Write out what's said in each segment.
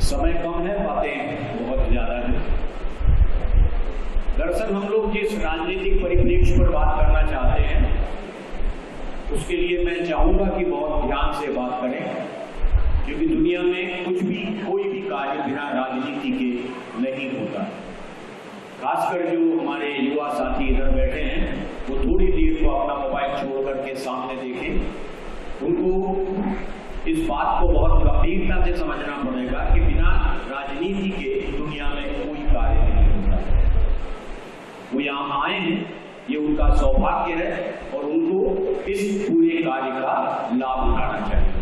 समय कम है, बातें बहुत ज्यादा है। दरअसल हम लोग जिस राजनीतिक परिप्रेक्ष्य पर बात करना चाहते हैं उसके लिए मैं चाहूंगा कि बहुत ध्यान से बात करें, क्योंकि दुनिया में कुछ भी कोई भी कार्य बिना राजनीति के नहीं होता। खासकर जो हमारे युवा साथी इधर बैठे हैं वो थोड़ी देर को अपना मोबाइल छोड़ करके सामने देखें। उनको इस बात को बहुत गंभीरता से समझना पड़ेगा कि बिना राजनीति के दुनिया में कोई कार्य नहीं होता। वो यहाँ आए हैं, ये उनका सौभाग्य है और उनको इस पूरे कार्य का लाभ उठाना चाहिए।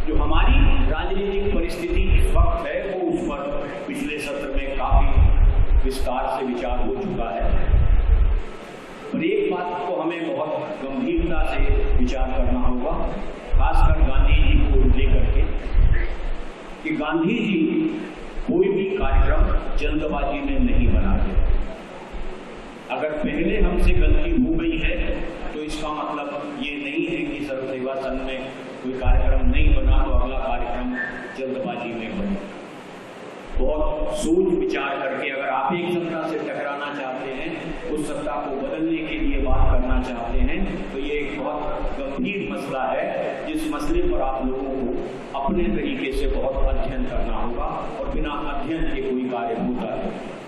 जो हमारी राजनीतिक परिस्थिति इस वक्त है वो उस पर पिछले सत्र में काफी विस्तार से विचार हो चुका है। पर एक बात को हमें बहुत गंभीरता से विचार करना होगा, खासकर गांधी जी को लेकर के, कि गांधी जी कोई भी कार्यक्रम जल्दबाजी में नहीं बनाते। अगर पहले हमसे गलती हो गई है तो इसका मतलब ये नहीं है कि सर्व सेवा संघ में कोई कार्यक्रम नहीं बना तो अगला कार्यक्रम जल्दबाजी में बने। बहुत सोच विचार करके अगर आप एक सत्ता से टकराना चाहते हैं, उस सत्ता को बदलने के लिए बात करना चाहते हैं, तो ये एक बहुत गंभीर मसला है जिस मसले पर आप लोगों को अपने तरीके से बहुत अध्ययन करना होगा और बिना अध्ययन के कोई कार्य होता है।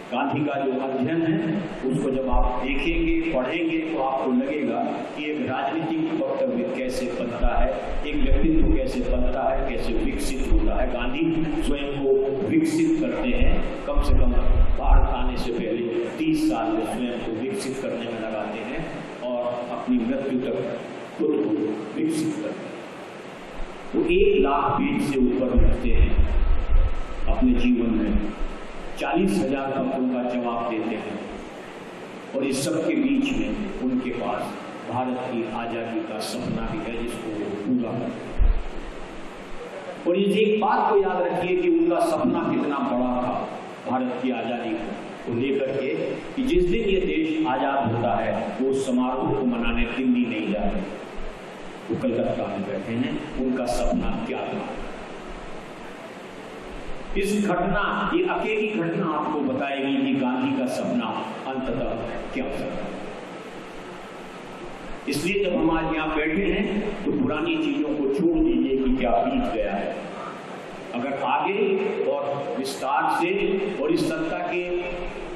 गांधी का जो अध्ययन है उसको जब आप देखेंगे, पढ़ेंगे तो आपको लगेगा कि एक राजनीतिक वक्तव्य कैसे बनता है, एक व्यक्तित्व कैसे बनता है, कैसे विकसित होता है। गांधी स्वयं को विकसित करते हैं, कम से कम भारत आने से पहले 30 साल में स्वयं को विकसित करने में लगाते हैं और अपनी मृत्यु तक खुद को विकसित करते हैं। वो 1 लाख पेज से ऊपर लिखते हैं अपने जीवन में, 40,000 पत्रों का जवाब देते हैं और इस सब के बीच में उनके पास भारत की आजादी का सपना भी है जिसको वो पूरा करते हैं। और इस एक बात को याद रखिए कि उनका सपना कितना बड़ा था भारत की आजादी को लेकर के, कि जिस दिन ये देश आजाद होता है वो समारोह को मनाने दिल्ली नहीं जाते, वो कलकत्ता में बैठे हैं। उनका सपना क्या था? इस घटना, ये अकेली घटना आपको बताएगी कि गांधी का सपना अंततः क्या था। इसलिए जब हम आज यहाँ बैठे हैं तो पुरानी चीजों को छोड़ दीजिए कि क्या बीत गया है। अगर आगे और विस्तार से और इस सत्ता के,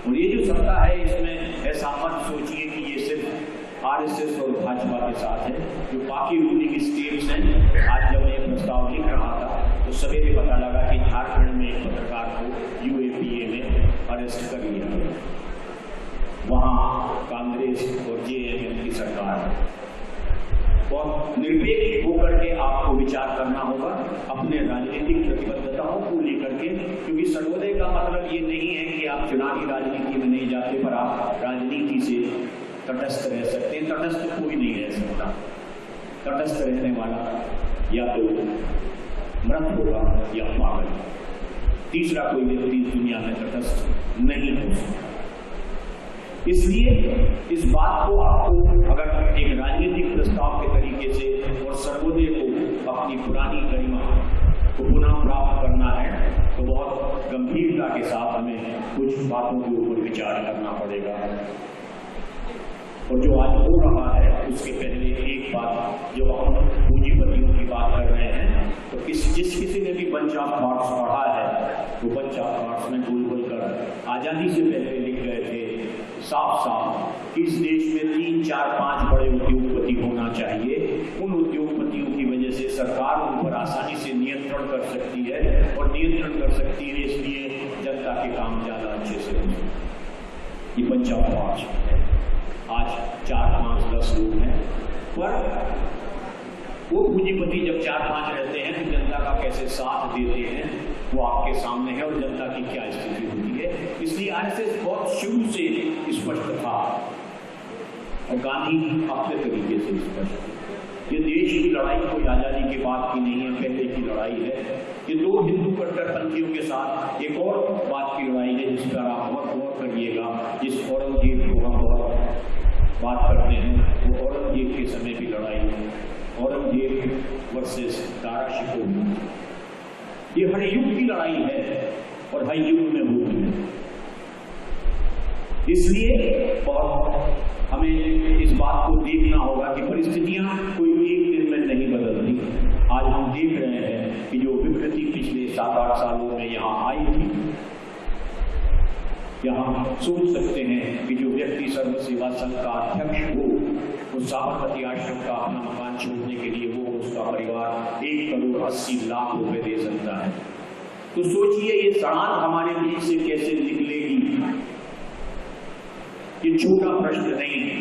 और ये जो सत्ता है इसमें ऐसा मत सोचिए कि ये सिर्फ आरएसएस और भाजपा के साथ है। जो बाकी रूलिंग स्टेट्स हैं, आज जब मैं प्रस्ताव लिख रहा था तो सवेरे पता लगा कि झारखंड में एक पत्रकार को यूएपीए में अरेस्ट कर लिया गया। वहाँ कांग्रेस और जेएमएम की सरकार है। और निरपेक्ष होकर के आपको विचार करना होगा अपने राजनीतिक प्रतिबद्धताओं को लेकर के, क्योंकि सर्वोदय का मतलब ये नहीं है कि आप चुनावी राजनीति में नहीं जाते पर आप राजनीति से तटस्थ रह सकते हैं। तटस्थ कोई नहीं रह सकता। तटस्थ रहने वाला या तो मृत होगा या पागल। तीसरा कोई व्यक्ति दुनिया में तटस्थ नहीं हो सकता। इसलिए इस बात को आपको अगर एक राजनीतिक प्रस्ताव के तरीके से और सर्वोदय को अपनी पुरानी गरिमा को पुनः प्राप्त करना है तो बहुत गंभीरता के साथ हमें कुछ बातों के ऊपर विचार करना पड़ेगा। और जो आज हो रहा है उसके पहले एक बात, जो हम पूंजीपतियों की बात कर रहे हैं, तो जिस किसी ने भी बंच ऑफ थॉट्स पढ़ा है वो बंच ऑफ थॉट्स में गोल गोल कर आजादी से पहले लिख गए थे साफ साफ कि इस देश में 3, 4, 5 बड़े उद्योगपति होना चाहिए। उन उद्योगपतियों की वजह से सरकार उन पर आसानी से नियंत्रण कर सकती है और नियंत्रण कर सकती है इसलिए जनता के काम ज्यादा अच्छे से हो सकते। ये बंच ऑफ थॉट्स है। आज 4, 5, 10 लोग हैं, पर वो पूंजीपति जब 4, 5 रहते हैं तो जनता का कैसे साथ देते हैं वो आपके सामने है और जनता की क्या स्थिति होती है। इसलिए आरएसएस बहुत शुरू से स्पष्ट था और गांधी अपने तरीके से स्पष्ट। ये देश की लड़ाई कोई आजादी के बाद की नहीं है, पहले की लड़ाई है। ये 2 हिंदू कट्टरपंथियों के साथ एक और बात की लड़ाई है जिस पर आप बहुत गौर करिएगा। जिस औरंगजेब को हम बहुत बात करते हैं वो औरंगजेब के समय की लड़ाई है। औरंगजेब वर्सेस दारा शिकोह। ये हर युग की लड़ाई है और हर युग में होती है। इसलिए हमें इस बात को देखना होगा कि परिस्थितियां कोई एक दिन में नहीं बदलती। आज हम देख रहे हैं कि जो विकृति पिछले 7-8 सालों में यहाँ आई थी, यहाँ सोच सकते हैं कि जो व्यक्ति सर्व सेवा संघ का अध्यक्ष हो, उस साबरमती आश्रम का अपना मकान छोड़ने के लिए वो उसका परिवार 1,80,00,000 रुपए दे सकता है। तो सोचिए ये सड़ांध हमारे बीच से कैसे निकलेगी। ये छोटा प्रश्न नहीं है,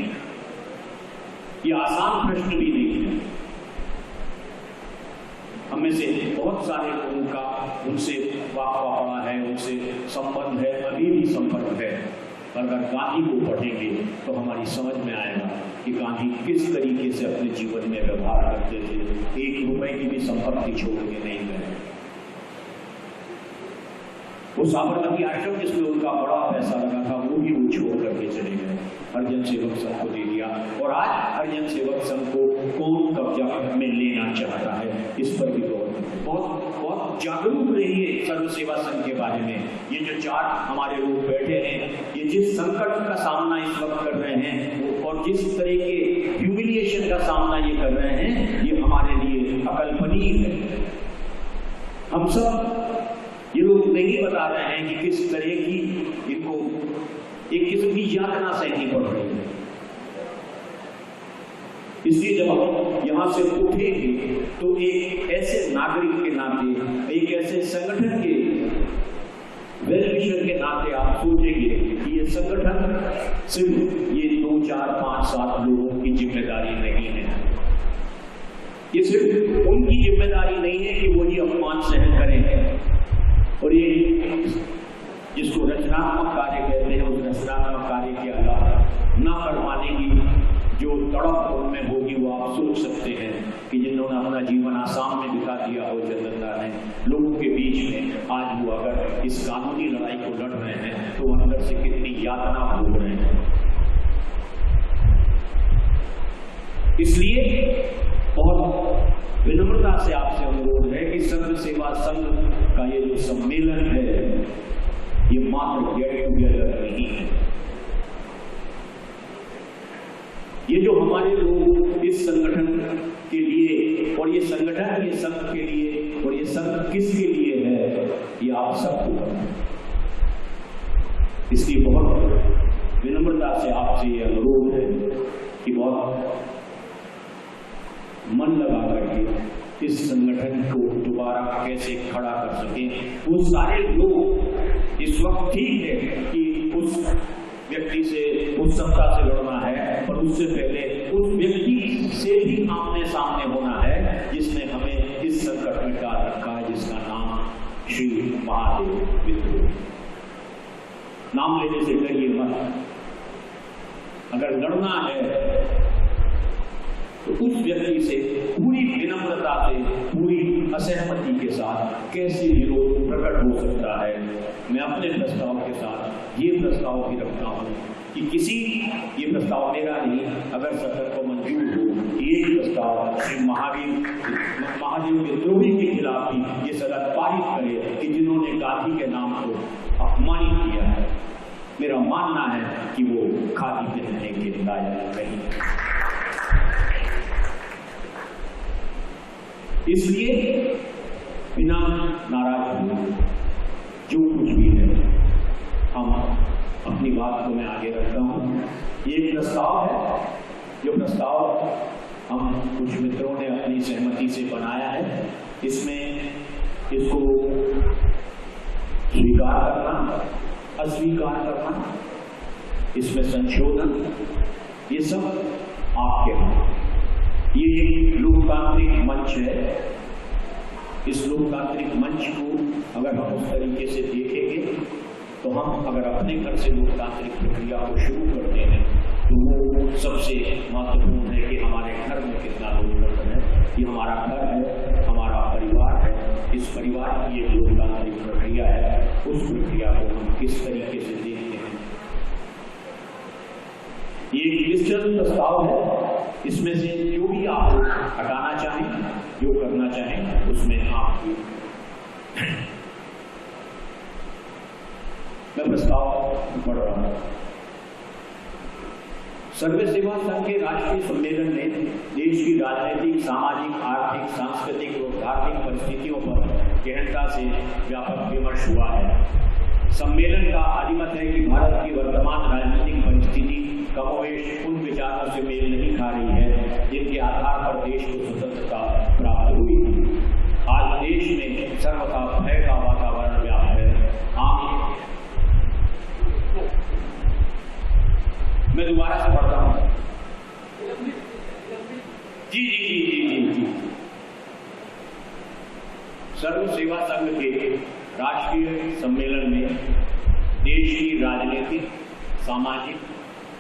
ये आसान प्रश्न भी नहीं है। हमें से बहुत सारे लोगों का उनसे वाक़ा पड़ा है, उनसे संबंध है, अभी भी संपर्क है। अगर गांधी को पढ़ेंगे तो हमारी समझ में आएगा कि गांधी किस तरीके से अपने जीवन में व्यवहार करते थे। 1 रुपए की भी संपत्ति छोड़ के नहीं गए। वो साबरमती आश्रम जिसमें उनका बड़ा पैसा लगा था, वो भी वो छोड़ करके चले गए, हरिजन सेवक संघ को दे दिया। और आज हरिजन सेवक संघ को कौन कब्जा में लेना चाहता है, इस पर भी बहुत जागरूक रहिए सर्व सेवा संघ के बारे में। ये जो 4 हमारे लोग बैठे हैं, ये जिस संकट का सामना इस वक्त कर रहे हैं और जिस तरह के ह्यूमिलिएशन का सामना ये कर रहे हैं, ये हमारे लिए अकल्पनीय है। हम सब ये लोग नहीं बता रहे हैं कि किस तरह की इनको एक किस्म की यातना सहनी पड़ रही है। इसलिए जब हम यहां से उठेंगे तो एक ऐसे नागरिक के नाते, एक ऐसे संगठन के वेलविशर के नाते आप सोचेंगे कि ये संगठन सिर्फ ये 2, 4, 5, 7 लोगों की जिम्मेदारी नहीं है। ये सिर्फ उनकी जिम्मेदारी नहीं है कि वही अपमान सहन करें। और ये जिसको रचनात्मक कार्य कहते हैं, उस रचनात्मक कार्य के अलावा न कर पाने की जो तड़प उनमें होगी, वो आप सोच सकते हैं कि जिन्होंने अपना जीवन आसाम में बिता दिया हो, चंदनदा ने लोगों के बीच में, आज वो अगर इस कानूनी लड़ाई को लड़ रहे हैं तो अंदर से कितनी यातना भोग रहे हैं। इसलिए बहुत विनम्रता से आपसे अनुरोध है कि सर्व सेवा संघ का ये जो सम्मेलन है, ये मात्र गेट टुगेदर नहीं है। ये जो हमारे लोग इस संगठन के लिए, और ये संगठन ये संघ के लिए, और ये संघ किसके लिए है, ये आप सबको पता है। इसलिए बहुत विनम्रता से आपसे ये अनुरोध है कि बहुत मन लगा करके इस संगठन को दोबारा कैसे खड़ा कर सके। वो सारे लोग इस वक्त ठीक है कि उस व्यक्ति से, उस सत्ता से लड़ना है, पर उससे पहले उस व्यक्ति से भी आमने सामने होना है जिसने हमें इस संकट में डाल रखा है, जिसका नाम श्री महादेव विद्रोह। नाम लेने से डरिए मत। अगर लड़ना है तो उस व्यक्ति से पूरी विनम्रता से, पूरी असहमति के साथ कैसे विरोध प्रकट हो सकता है। मैं अपने प्रस्ताव के साथ ये प्रस्ताव भी रखता हूँ कि ये प्रस्ताव मेरा नहीं, अगर सरकार को मंजूर हो, ये प्रस्ताव श्री महादेव विद्रोही के खिलाफ भी ये सदन पारित करे कि जिन्होंने गांधी के नाम को अपमानित किया है। मेरा मानना है कि वो खादी पहनने के लायक नहीं। इसलिए बिना नाराज हुए जो कुछ भी है, हम अपनी बात को मैं आगे रखता हूँ। ये एक प्रस्ताव है, जो प्रस्ताव हम कुछ मित्रों ने अपनी सहमति से बनाया है। इसमें इसको स्वीकार करना, अस्वीकार करना, इसमें संशोधन, ये सब आपके हाथ। ये एक लोकतांत्रिक मंच है। इस लोकतांत्रिक मंच को अगर हम उस तरीके से देखेंगे तो हम अगर अपने घर से लोकतांत्रिक प्रक्रिया को शुरू करते हैं तो वो सबसे महत्वपूर्ण है कि हमारे घर में कितना लोकतंत्र है। ये हमारा घर है, हमारा परिवार है। इस परिवार की एक लोकतांत्रिक प्रक्रिया है, उस प्रक्रिया को हम किस तरीके से देखते हैं। ये एक निश्चित प्रस्ताव है, इसमें से जो भी आप हटाना चाहें जो करना चाहें उसमें आप भी। मैं प्रस्ताव पढ़ रहा हूं। सर्व सेवा संघ के राष्ट्रीय सम्मेलन में देश की राजनीतिक, सामाजिक, आर्थिक, सांस्कृतिक और धार्मिक परिस्थितियों पर गहनता से व्यापक विमर्श हुआ है। सम्मेलन का आदिमत है कि भारत की वर्तमान राजनीतिक परिस्थिति कमोवेश उन विचारों से मेल नहीं खा रही है जिनके आधार पर देश को स्वतंत्रता प्राप्त हुई थी। आज देश में सर्वथा भय का वातावरण व्याप्त है। मैं दोबारा से पढ़ता हूं। जी। सर्व सेवा संघ के राष्ट्रीय सम्मेलन में देश की राजनीतिक, सामाजिक,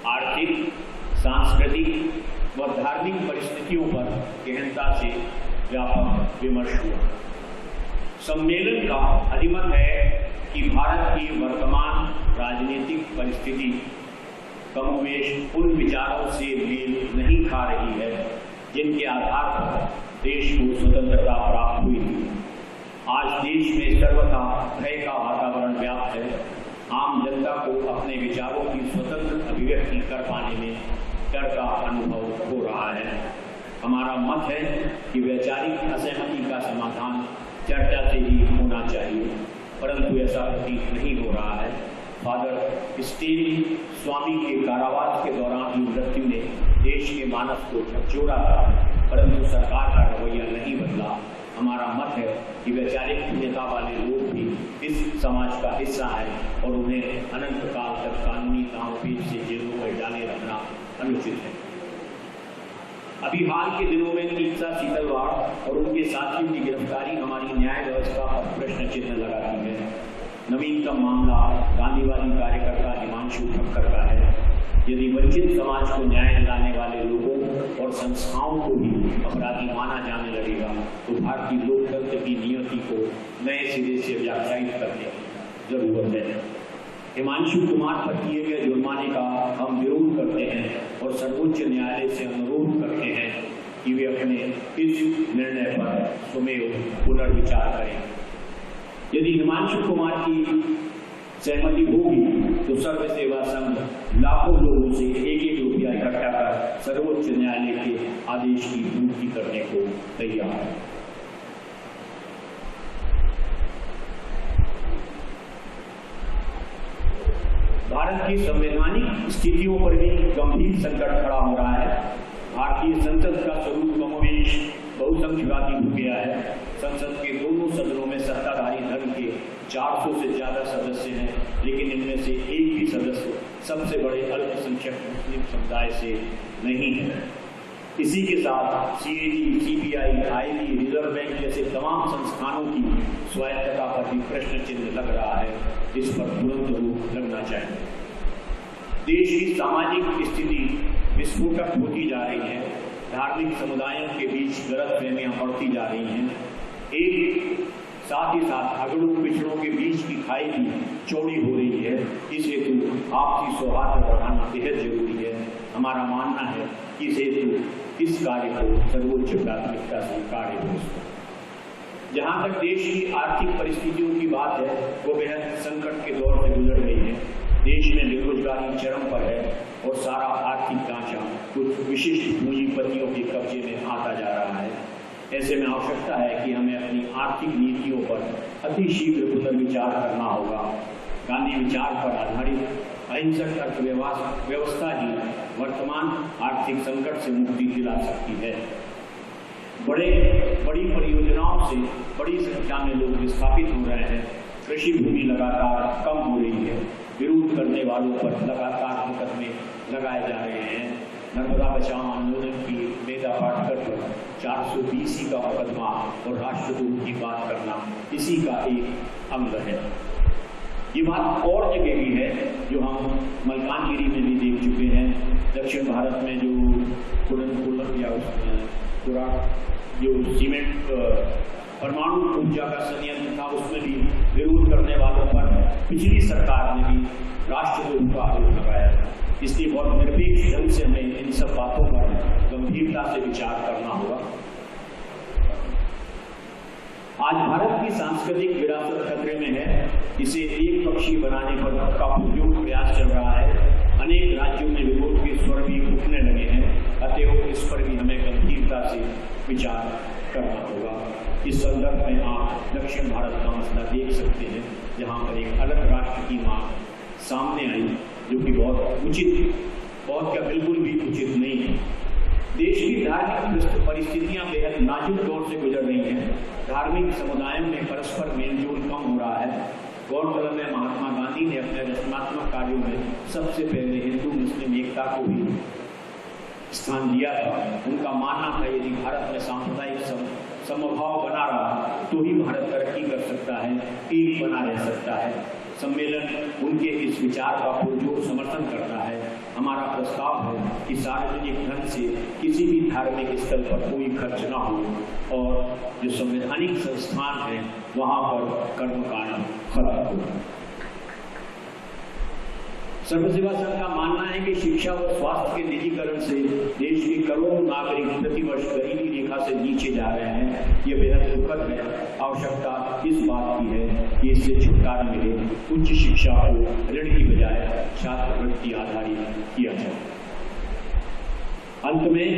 आर्थिक, सांस्कृतिक व धार्मिक परिस्थितियों पर गहनता से व्यापक विमर्श हुआ। सम्मेलन का अधिमत है कि भारत की वर्तमान राजनीतिक परिस्थिति कमोवेश उन विचारों से मेल नहीं खा रही है जिनके आधार पर देश को स्वतंत्रता प्राप्त हुई थी। आज देश में सर्वथा भय का वातावरण व्याप्त है। आम जनता को अपने विचारों की स्वतंत्र अभिव्यक्ति कर पाने में डर का अनुभव हो रहा है। हमारा मत है कि वैचारिक असहमति का समाधान चर्चा से ही होना चाहिए, परंतु ऐसा प्रतीत नहीं हो रहा है। फादर स्टील स्वामी के कारावास के दौरान ही मृत्यु ने देश के मानस को झकझोरा था, परंतु सरकार का रवैया नहीं बदला। हमारा मत है कि वैचारिक भिन्नता वाले लोग भी इस समाज का हिस्सा है और उन्हें अनंत काल तक कानूनी दांवपेच से जेलों में डाले रखना अनुचित है। अभी हाल के दिनों में तीसरा सीतलवाड़ और उनके साथियों की गिरफ्तारी हमारी न्याय व्यवस्था पर प्रश्न चिन्ह लगाती है। नवीनतम मामला गांधीवादी कार्यकर्ता हिमांशु ठक्कर का है। यदि वंचित समाज को न्याय दिलाने वाले लोगों और संस्थाओं को भी अपराधी माना जाने लगेगा तो भारतीय लोकतंत्र की नियति को नए सिरे से व्याख्यायित करने की जरूरत है। हिमांशु कुमार पर किए गए जुर्माने का हम विरोध करते हैं और सर्वोच्च न्यायालय से अनुरोध करते हैं कि वे अपने इस निर्णय पर स्वमेव पुनर्विचार करें। यदि हिमांशु कुमार की सहमति होगी तो सर्व सेवा संघ लाखों लोगों से एक रुपया इकट्ठा कर सर्वोच्च न्यायालय के आदेश की पूर्ति करने को तैयार है। भारत की संवैधानिक स्थितियों पर भी गंभीर संकट खड़ा हो रहा है। भारतीय संसद का स्वरूप कमोवेश बहुसंख्यवादी हो गया है। संसद के दोनों सदनों में सत्ताधारी दल के 400 से ज्यादा सदस्य हैं, लेकिन इनमें से एक भी सदस्य सबसे बड़े अल्पसंख्यक मुस्लिम समुदाय से नहीं है। इसी के साथ CAG, CBI, IB, reserve bank जैसे तमाम संस्थानों की स्वायत्तता पर भी प्रश्न चिन्ह लग रहा है। इस पर तुरंत रोक लगना चाहिए। देश की सामाजिक स्थिति विस्फोटक होती जा रही है। धार्मिक समुदायों के बीच गलतफहमियां बढ़ती जा रही हैं। एक साथ ही साथ अगड़ों पिछड़ों के बीच की खाई भी चौड़ी हो रही है। इस हेतु आपसी सौहार्द बढ़ाना बेहद जरूरी है। हमारा मानना है कि इस हेतु इस कार्य को सर्वोच्च प्राथमिकता से कार्य हो। जहाँ तक देश की आर्थिक परिस्थितियों की बात है, वो बेहद संकट के दौर से गुजर रही है। देश में बेरोजगारी चरम पर है और सारा आर्थिक ढांचा कुछ विशिष्ट पूंजीपतियों के कब्जे में आता जा रहा है। ऐसे में आवश्यकता है कि हमें अपनी आर्थिक नीतियों पर अतिशीघ्र पुनर्विचार करना होगा। गांधी विचार पर आधारित अहिंसक अर्थव्यवस्था ही वर्तमान आर्थिक संकट से मुक्ति दिला सकती है। बड़ी परियोजनाओं से बड़ी संख्या में लोग विस्थापित हो रहे हैं। कृषि भूमि लगातार कम हो रही है। विरोध करने वालों पर लगातार मुकदमे लगाए जा रहे हैं। नर्मदा बचाओ आंदोलन की मेधा पाटकर पर 420 का मुकदमा और राष्ट्रदूत की बात करना इसी का एक अंग है। ये बात और जगह भी है जो हम मलकानगिरी में भी देख चुके हैं। दक्षिण भारत में जो सीमेंट परमाणु ऊर्जा का संयंत्र था, उसमें भी विरोध करने वालों पर पिछली सरकार ने भी राष्ट्रद्रोह का आरोप लगाया। इसलिए बहुत निरपेक्ष ढंग से हमें इन सब बातों पर गंभीरता से विचार करना होगा। आज भारत की सांस्कृतिक विरासत खतरे में है। इसे एक पक्षी बनाने पर का पुरजोर प्रयास चल रहा है। अनेक राज्यों में विरोध के स्वर भी उठने लगे हैं। अतएव इस पर भी हमें गंभीरता से विचार करना होगा। इस संदर्भ में आप दक्षिण भारत का मसला देख सकते हैं, जहाँ पर एक अलग राष्ट्र की मांग सामने आई, जो कि बहुत क्या बिल्कुल भी उचित नहीं है। देश की धार्मिक परिस्थितियां बेहद नाजुक दौर से गुजर रही हैं। धार्मिक समुदायों में परस्पर मेलजोल कम हो रहा है। गौरतलब है, महात्मा गांधी ने अपने रचनात्मक कार्यों में सबसे पहले हिंदू मुस्लिम एकता को भी स्थान दिया था। उनका मानना था, यदि भारत में सांप्रदायिक समभाव बना रहा तो ही भारत तरक्की कर सकता है, एक बना रह सकता है। सम्मेलन उनके इस विचार का पुरजोर समर्थन करता है। हमारा प्रस्ताव है कि सार्वजनिक धन से किसी भी धार्मिक स्थल पर कोई खर्च न हो और जो संवैधानिक संस्थान है वहां पर कर्मकांड खत्म हो। सर्वसेवा संघ का मानना है कि शिक्षा और स्वास्थ्य के निजीकरण से देश के करोड़ों नागरिक प्रतिवर्ष गरीबी रेखा से नीचे जा रहे हैं। ये बेहद दुखद है। आवश्यकता इस बात की है कि इससे छुटकारा मिले। उच्च शिक्षा को ऋण की बजाय छात्रवृत्ति आधारित किया जाए। अंत में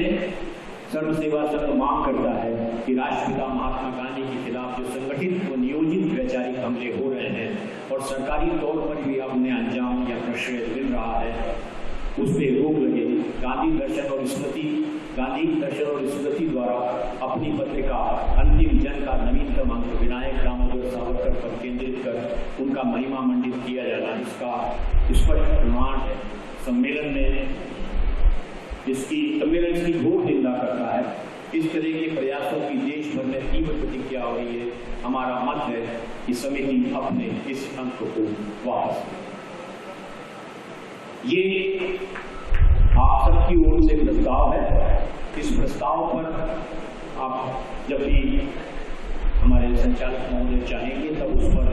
सर्वसेवा संघ मांग करता है कि राष्ट्रपिता महात्मा गांधी के खिलाफ जो संगठित व नियोजित वैचारिक हमले हो रहे हैं और सरकारी तौर पर भी उन्हें अंजाम या प्रश्रय मिल रहा है, उस पर रोक लगे। गांधी दर्शन और स्मृति द्वारा अपनी पत्रिका अंतिम जन का नवीनतम अंक विनायक दामोदर सावरकर पर केंद्रित कर उनका महिमा मंडित किया जाना, इसका स्पष्ट प्रमाण है। सम्मेलन इसकी घोर निंदा करता है। इस तरह के प्रयासों की देश भर में तीव्र प्रतिक्रिया हो रही है। हमारा मत है कि समिति अपने इस अंक को वापस, ये आप सबकी ओर से प्रस्ताव है। इस प्रस्ताव पर आप जब भी हमारे संचालक महोदय चाहेंगे तब उस पर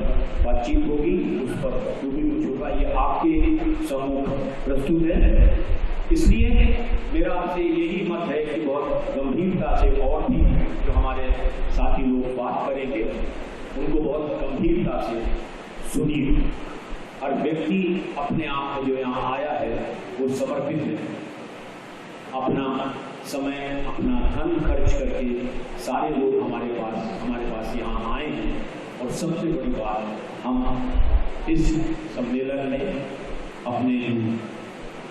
बातचीत होगी। उस पर जो भी कुछ होगा ये आपके सम्मुख प्रस्तुत है। इसलिए मेरा आपसे यही मत है कि बहुत गंभीरता से और भी जो हमारे साथी लोग बात करेंगे उनको बहुत गंभीरता से सुनिए। हर व्यक्ति अपने आप में जो यहाँ आया है वो समर्पित है। अपना समय, अपना धन खर्च करके सारे लोग हमारे पास यहाँ आए हैं। और सबसे बड़ी बात, हम इस सम्मेलन में अपने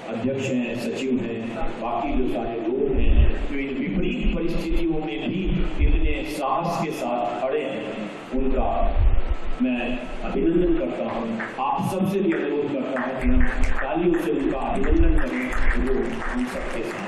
अध्यक्ष हैं, सचिव हैं, बाकी जो सारे लोग हैं जो इन विपरीत परिस्थितियों में भी इतने साहस के साथ खड़े हैं, उनका मैं अभिनंदन करता हूँ। आप सबसे भी अनुरोध करता हूँ कि हम तालियों से उनका अभिनंदन करें जो हम सबके साथ